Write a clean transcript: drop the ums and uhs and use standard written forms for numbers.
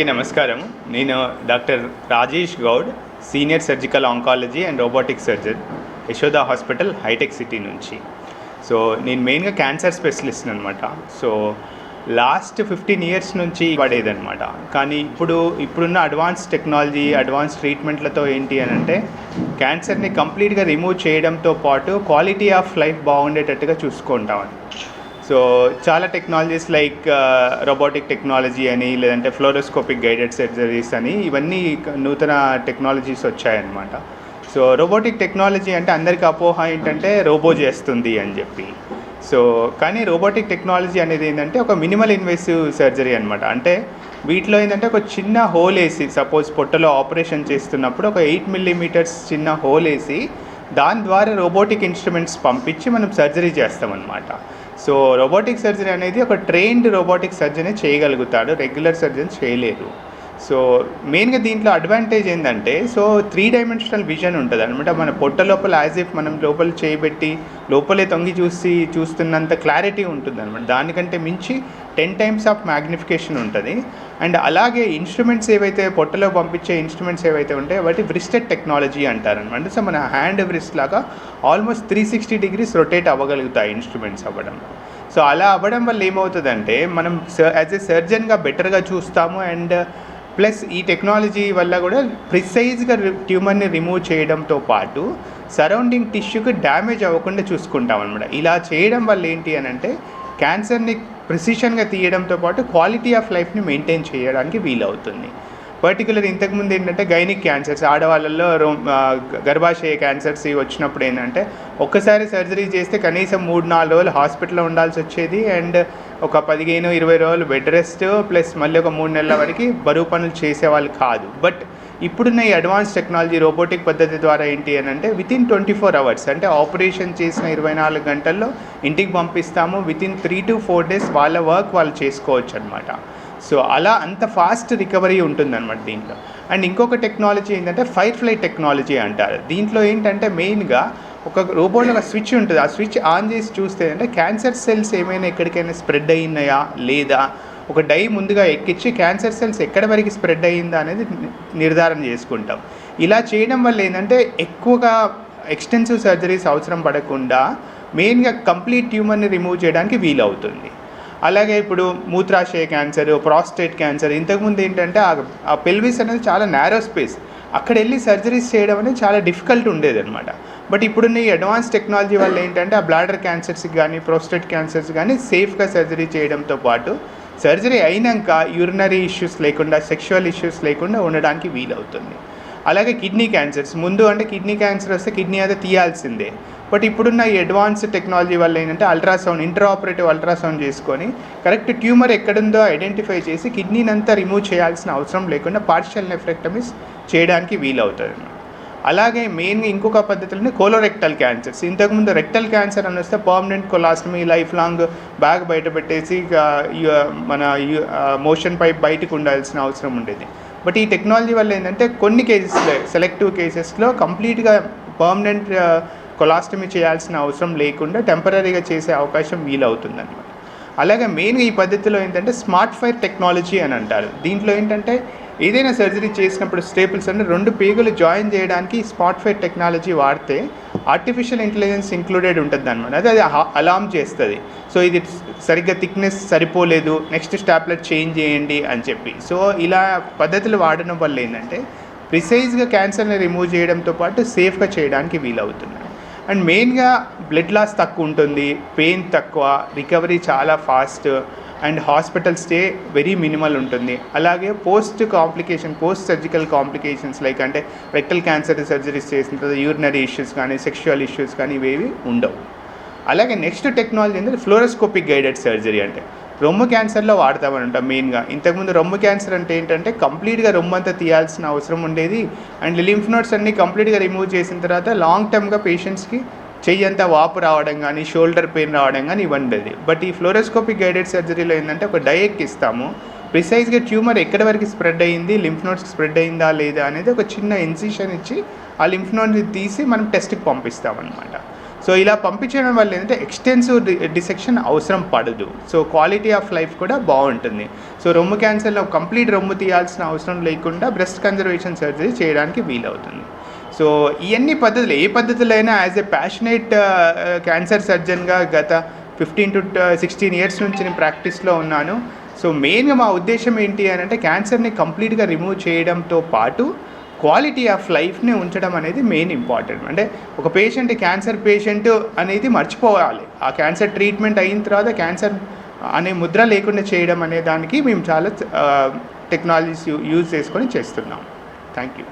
నమస్కారం. నేను doctor Rajesh Goud, senior surgical oncology and robotic surgeon, Yashoda hospital, Hitech City నుంచి. So నేను మెయిన్గా క్యాన్సర్ స్పెషలిస్ట్ అనమాట. సో లాస్ట్ 15 ఇయర్స్ నుంచి పడేదనమాట. కానీ ఇప్పుడున్న అడ్వాన్స్ టెక్నాలజీ, అడ్వాన్స్ ట్రీట్మెంట్లతో ఏంటి అని అంటే క్యాన్సర్ని కంప్లీట్గా రిమూవ్ చేయడంతో పాటు క్వాలిటీ ఆఫ్ లైఫ్ బాగుండేటట్టుగా చూసుకుంటామని. సో చాలా టెక్నాలజీస్ లైక్ రోబోటిక్ టెక్నాలజీ అని, లేదంటే ఫ్లోరోస్కోపిక్ గైడెడ్ సర్జరీస్ అని, ఇవన్నీ నూతన టెక్నాలజీస్ వచ్చాయన్నమాట. సో రోబోటిక్ టెక్నాలజీ అంటే అందరికీ అపోహ ఏంటంటే రోబో చేస్తుంది అని చెప్పి. సో కానీ రోబోటిక్ టెక్నాలజీ అనేది ఏంటంటే ఒక మినిమల్ ఇన్వేసివ్ సర్జరీ అనమాట. అంటే వీటిలో ఏంటంటే ఒక చిన్న హోల్ వేసి, సపోజ్ పొట్టలో ఆపరేషన్ చేస్తున్నప్పుడు ఒక 8 మిల్లీమీటర్స్ చిన్న హోల్ వేసి దాని ద్వారా రోబోటిక్ ఇన్స్ట్రుమెంట్స్ పంపించి మనం సర్జరీ చేస్తామన్నమాట. సో రోబోటిక్ సర్జరీ అనేది ఒక ట్రైన్డ్ రోబోటిక్ సర్జరీ చేయగలుగుతాడు, రెగ్యులర్ సర్జన్ చేయలేరు. సో మెయిన్గా దీంట్లో అడ్వాంటేజ్ ఏంటంటే, సో 3 డైమెన్షనల్ విజన్ ఉంటుంది అనమాట. మన పొట్ట లోపల యాజ్ ఇఫ్ మనం లోపల చేయబెట్టి లోపలే తొంగి చూస్తున్నంత క్లారిటీ ఉంటుంది అనమాట. దానికంటే మించి 10 టైమ్స్ ఆఫ్ మ్యాగ్నిఫికేషన్ ఉంటుంది. అండ్ అలాగే ఇన్స్ట్రుమెంట్స్ ఏవైతే పొట్టలో పంపించే ఇన్స్ట్రుమెంట్స్ ఏవైతే ఉంటాయో వాటి వ్రిస్టెడ్ టెక్నాలజీ అంటారనమాట. సో మన హ్యాండ్ వ్రిస్ట్ లాగా ఆల్మోస్ట్ 360 డిగ్రీస్ రొటేట్ అవ్వగలుగుతాయి ఇన్స్ట్రుమెంట్స్ అవ్వడం. సో అలా అవ్వడం వల్ల ఏమవుతుందంటే మనం యాజ్ ఏ సర్జన్గా బెటర్గా చూస్తాము. అండ్ ప్లస్ ఈ టెక్నాలజీ వల్ల కూడా ప్రిసైజ్గా ట్యూమర్ని రిమూవ్ చేయడంతో పాటు సరౌండింగ్ టిష్యూకి డ్యామేజ్ అవ్వకుండా చూసుకుంటాం అనమాట. ఇలా చేయడం వల్ల ఏంటి అని అంటే క్యాన్సర్ని ప్రిసిషన్గా తీయడంతో పాటు క్వాలిటీ ఆఫ్ లైఫ్ని మెయింటైన్ చేయడానికి వీలవుతుంది. పర్టికులర్ ఇంతకుముందు ఏంటంటే గైనిక్ క్యాన్సర్స్, ఆడవాళ్ళల్లో గర్భాశయ క్యాన్సర్స్ వచ్చినప్పుడు ఏంటంటే ఒక్కసారి సర్జరీ చేస్తే కనీసం 3-4 రోజులు హాస్పిటల్లో ఉండాల్సి వచ్చేది. అండ్ ఒక 15-20 రోజులు బెడ్ రెస్ట్, ప్లస్ మళ్ళీ ఒక 3 నెలల వరకు బరువు పనులు చేసేవాళ్ళు కాదు. బట్ ఇప్పుడున్న ఈ అడ్వాన్స్ టెక్నాలజీ రోబోటిక్ పద్ధతి ద్వారా ఏంటి అని అంటే వితిన్ 24 అవర్స్, అంటే ఆపరేషన్ చేసిన 24 గంటల్లో ఇంటికి పంపిస్తాము. వితిన్ 3 to 4 days వాళ్ళ వర్క్ వాళ్ళు చేసుకోవచ్చు అనమాట. సో అలా అంత ఫాస్ట్ రికవరీ ఉంటుందన్నమాట దీంట్లో. అండ్ ఇంకొక టెక్నాలజీ ఏంటంటే ఫైర్ఫ్లై టెక్నాలజీ అంటారు. దీంట్లో ఏంటంటే మెయిన్గా ఒక రోబోట్లో ఒక స్విచ్ ఉంటుంది. ఆ స్విచ్ ఆన్ చేసి చూస్తే అంటే క్యాన్సర్ సెల్స్ ఏమైనా ఎక్కడికైనా స్ప్రెడ్ అయినాయా లేదా, ఒక డై ముందుగా ఎక్కించి క్యాన్సర్ సెల్స్ ఎక్కడి వరకు స్ప్రెడ్ అయ్యిందా అనేది నిర్ధారణ చేసుకుంటాం. ఇలా చేయడం వల్ల ఏంటంటే ఎక్కువగా ఎక్స్టెన్సివ్ సర్జరీస్ అవసరం పడకుండా మెయిన్గా కంప్లీట్ ట్యూమర్ని రిమూవ్ చేయడానికి వీలవుతుంది. అలాగే ఇప్పుడు మూత్రాశయ క్యాన్సర్, ప్రాస్టేట్ క్యాన్సర్, ఇంతకుముందు ఏంటంటే ఆ పెల్విస్ అనేది చాలా నేరో స్పేస్, అక్కడ వెళ్ళి సర్జరీస్ చేయడం అనేది చాలా డిఫికల్ట్ ఉండేది అనమాట. బట్ ఇప్పుడున్న ఈ అడ్వాన్స్ టెక్నాలజీ వల్ల ఏంటంటే ఆ బ్లాడర్ క్యాన్సర్స్కి కానీ ప్రోస్టేట్ క్యాన్సర్స్ కానీ సేఫ్గా సర్జరీ చేయడంతో పాటు సర్జరీ అయినాక యూరినరీ ఇష్యూస్ లేకుండా, సెక్షువల్ ఇష్యూస్ లేకుండా ఉండడానికి వీలవుతుంది. అలాగే కిడ్నీ క్యాన్సర్స్, ముందు అంటే కిడ్నీ క్యాన్సర్ వస్తే కిడ్నీ అయితే తీయాల్సిందే. బట్ ఇప్పుడున్న ఈ అడ్వాన్స్ టెక్నాలజీ వల్ల ఏంటంటే అల్ట్రాసౌండ్, ఇంట్రాఆపరేటివ్ అల్ట్రాసౌండ్ చేసుకొని కరెక్ట్ ట్యూమర్ ఎక్కడుందో ఐడెంటిఫై చేసి కిడ్నీని అంతా రిమూవ్ చేయాల్సిన అవసరం లేకుండా పార్షియల్ నెఫ్రెక్టమీస్ చేయడానికి వీలవుతుంది. అలాగే మెయిన్గా ఇంకొక పద్ధతులని కోలోరెక్టల్ క్యాన్సర్స్. ఇంతకుముందు రెక్టల్ క్యాన్సర్ అని వస్తే permanent colostomy, life long bag బయట పెట్టేసి మన మోషన్ పైప్ బయటకు ఉండాల్సిన అవసరం ఉండేది. బట్ ఈ టెక్నాలజీ వల్ల ఏంటంటే కొన్ని కేసెస్లో, సెలెక్టివ్ కేసెస్లో కంప్లీట్గా పర్మనెంట్ కొలాస్టమీ చేయాల్సిన అవసరం లేకుండా టెంపరీగా చేసే అవకాశం వీలవుతుంది అనమాట. అలాగే మెయిన్గా ఈ పద్ధతిలో ఏంటంటే స్మార్ట్ ఫైర్ టెక్నాలజీ అని అంటారు. దీంట్లో ఏంటంటే ఏదైనా సర్జరీ చేసినప్పుడు స్టేపుల్స్ అంటే 2 పేగులు జాయిన్ చేయడానికి స్మార్ట్ ఫైర్ టెక్నాలజీ వాడితే ఆర్టిఫిషియల్ ఇంటెలిజెన్స్ ఇంక్లూడెడ్ ఉంటుంది అనమాట. అది అలార్మ్ చేస్తుంది. సో ఇది సరిగ్గా థిక్నెస్ సరిపోలేదు, నెక్స్ట్ స్టాప్లెట్ చేంజ్ చేయండి అని చెప్పి. సో ఇలా పద్ధతులు వాడడం వల్ల ఏంటంటే ప్రిసైజ్గా క్యాన్సర్ని రిమూవ్ చేయడంతో పాటు సేఫ్గా చేయడానికి వీలవుతుంది. అండ్ మెయిన్గా బ్లడ్ లాస్ తక్కువ ఉంటుంది, పెయిన్ తక్కువ, రికవరీ చాలా fast, and hospital stay very minimal ఉంటుంది. అలాగే పోస్ట్ సర్జికల్ కాంప్లికేషన్స్ లైక్ అంటే రెక్టల్ క్యాన్సర్ సర్జరీస్ చేసిన తర్వాత యూరినరీ ఇష్యూస్ కానీ సెక్షువల్ ఇష్యూస్ కానీ ఇవేవి ఉండవు. అలాగే నెక్స్ట్ టెక్నాలజీ ఏంటంటే ఫ్లోరోస్కోపిక్ గైడెడ్ సర్జరీ, అంటే రొమ్ము క్యాన్సర్లో వాడతామనంటాం మెయిన్గా. ఇంతకుముందు రొమ్ము క్యాన్సర్ అంటే ఏంటంటే కంప్లీట్గా రొమ్ము అంతా తీయాల్సిన అవసరం ఉండేది. అండ్ లింఫ్ నోడ్స్ అన్నీ కంప్లీట్గా రిమూవ్ చేసిన తర్వాత లాంగ్ టర్మ్గా పేషెంట్స్కి చెయ్యంతా వాపు రావడం కానీ, షోల్డర్ పెయిన్ రావడం కానీ ఇవ్వండి. బట్ ఈ ఫ్లోరోస్కోపిక్ గైడెడ్ సర్జరీలో ఏంటంటే ఒక డై ఎక్కిస్తాము, ప్రిసైజ్గా ట్యూమర్ ఎక్కడి వరకు స్ప్రెడ్ అయ్యింది, లింఫ్ నోడ్స్కి స్ప్రెడ్ అయిందా లేదా అనేది ఒక చిన్న ఇన్సిషన్ ఇచ్చి ఆ లింఫ్ నోడ్ని తీసి మనం టెస్ట్కి పంపిస్తామన్నమాట. సో ఇలా పంపించడం వల్ల ఏంటంటే ఎక్స్టెన్సివ్ డిసెక్షన్ అవసరం పడదు. సో క్వాలిటీ ఆఫ్ లైఫ్ కూడా బాగుంటుంది. సో రొమ్ము క్యాన్సర్లో కంప్లీట్ రొమ్ము తీయాల్సిన అవసరం లేకుండా బ్రెస్ట్ కన్జర్వేషన్ సర్జరీ చేయడానికి వీలవుతుంది. సో ఇవన్నీ పద్ధతులు, ఏ పద్ధతులైనా యాజ్ ఎ ప్యాషనేట్ క్యాన్సర్ సర్జన్గా గత 15 to 16 years నుంచి నేను ప్రాక్టీస్లో ఉన్నాను. సో మెయిన్గా మా ఉద్దేశం ఏంటి అని అంటే క్యాన్సర్ని కంప్లీట్గా రిమూవ్ చేయడంతో పాటు క్వాలిటీ ఆఫ్ లైఫ్ని ఉంచడం అనేది మెయిన్ ఇంపార్టెంట్. అంటే ఒక పేషెంట్ క్యాన్సర్ పేషెంట్ అనేది మర్చిపోవాలి. ఆ క్యాన్సర్ ట్రీట్మెంట్ అయిన తర్వాత క్యాన్సర్ అనే ముద్ర లేకుండా చేయడం అనే దానికి మేము చాలా టెక్నాలజీస్ యూజ్ చేసుకొని చేస్తున్నాం. Thank you.